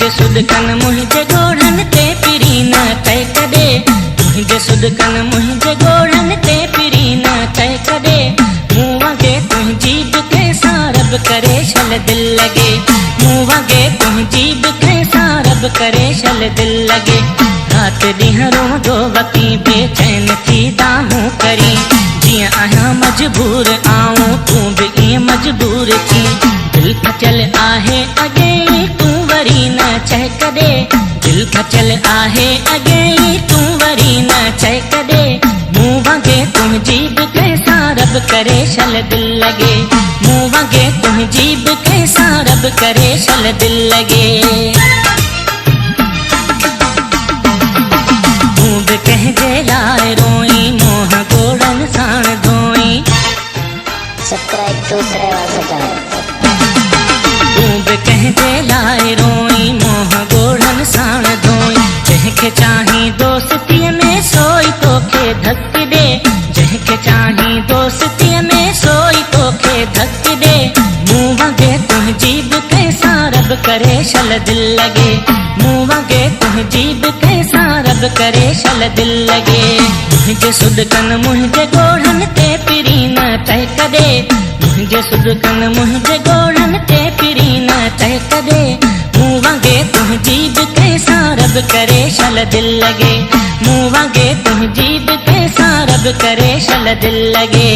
मुझे सुदकन मुझे गोड़न ते पिरी न तय कदे मुझे सुदकन मुझे गोड़न ते पिरी न तय कदे मुँह वगे तुम जीब कैसा रब करे शल दिल लगे मुँह वगे तुम जीब कैसा रब करे शल दिल लगे रात ॾींहं दो वती बेचैन थी दाहूं करी जियां आहियां मजबूर आऊं तूं बि ईअं मजबूर थी दिल खचल आहे अॻे तूं वरी न चए कॾे दिल खचल आहे अॻे तूं वरी न चए कॾे मुँह वगे तुंहिंजी बि कैसा रब करे शल दिल लगे मुँह वगे तुंहिंजी बि कैसा रब करे शल दिल लगे कहजे लाए रोई मोह गोड़न साण धोई सब्सक्राइब दूसरे वाले तू भी कहजे लाए रोई मोह गोड़न साण धोई जंहिंखे चाही दोस्तीअ में सोई तोखे धक दे जंहिंखे चाही दोस्तीअ में सोई तोखे धक दे मुँह वगे तुंहिंजी बि कैसा रब करे शल दिल लगे मुँह वगे तुंहिंजी बि कैसा रब करे शल दिल लगे मुझे सुदकन मुझे गोड़न ते पिरी न तय कदे मुझे सुदकन मुझे गोड़न ते पिरी न तय कदे मुँह वगे तुंहिंजी बि कैसा रब करे शल दिल लगे मुँह वगे तुंहिंजी बि कैसा रब करे शल दिल लगे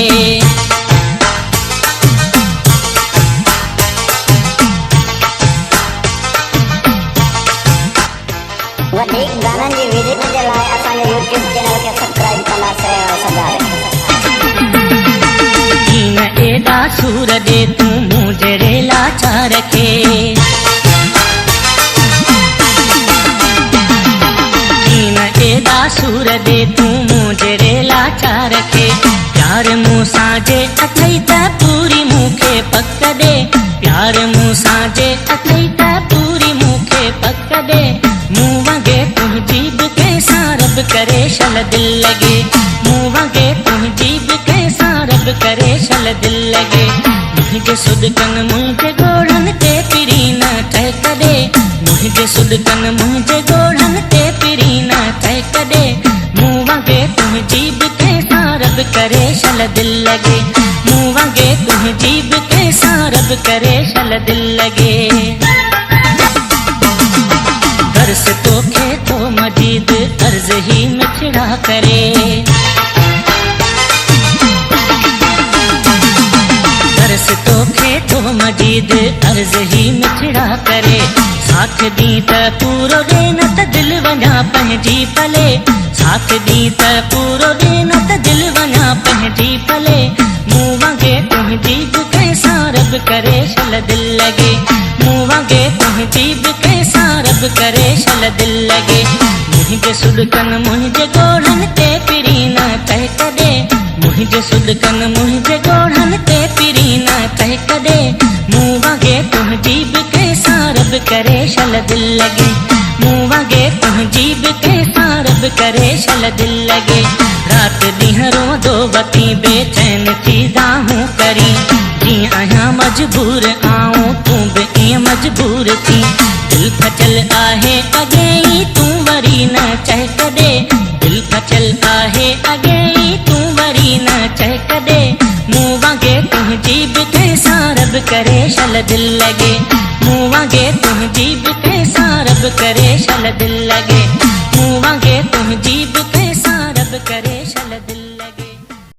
वधीक गानन जी वीडियो जे लाइ असांजे YouTube चैनल खे सब्सक्राइब कंदा श्रेय सजारे कीन एॾा सूर दे तूं मुझे रेला चार के कीन एॾा सूर दे तूं मुझे रेला चार के प्यार मूंसां जे अथई त पूरी मूंखे पक दे प्यार मूंसां जे अथई त पूरी मूंखे पक दे मुँह वगे तुंहिंजी बि कैसा रब करे शल दिल लगे मुँह वगे तुंहिंजी बि कैसा रब करे शल दिल लगे मुझे सुदकन मुझे गोड़न ते पिरी न तय कदे मुझे सुदकन मुझे गोड़न ते पिरी न तय कदे मुँह वगे तुंहिंजी बि कैसा रब करे शल दिल लगे मुँह वगे तुंहिंजी बि कैसा रब करे शल दिल लगे दर्स तोखे तो मजीद अर्ज ही मिठड़ा करे दर्स तोखे तो मजीद अर्ज ही मिठड़ा करे साथ दी त पूरो दे न त दिल वञा पंहिंजी पले साथ दी त पूरो दे न त दिल वञा पंहिंजी पले मुँह वगे तुंहिंजी बि कैसा रब करे शल दिल लगे मुँह वगे तुंहिंजी बि कैसा रब करे शल दिल लगे मुझे सुदकन मुझे गोड़न ते पिरी न तय कदे मुझे सुदकन मुझे गोड़न ते पिरी न तय कदे मुँह वगे तुंहिंजी बि कैसा रब करे शल दिल लगे मुँह वगे तुंहिंजी बि कैसा रब करे शल दिल लगे रात ॾींहं दो वती बेचैन थी दाहूं करी जीअं आहियां मजबूर आऊं तूं बि ईअं मजबूर थी दिल खचल आहे अॻे तूं वरी न चए कॾे दिल खचल आहे अॻे तूं वरी न चए कॾे मुँह वगे तुंहिंजी बि कैसा रब करे शल दिल लगे मुँह वगे तुंहिंजी बि कैसा रब करे शल दिल लगे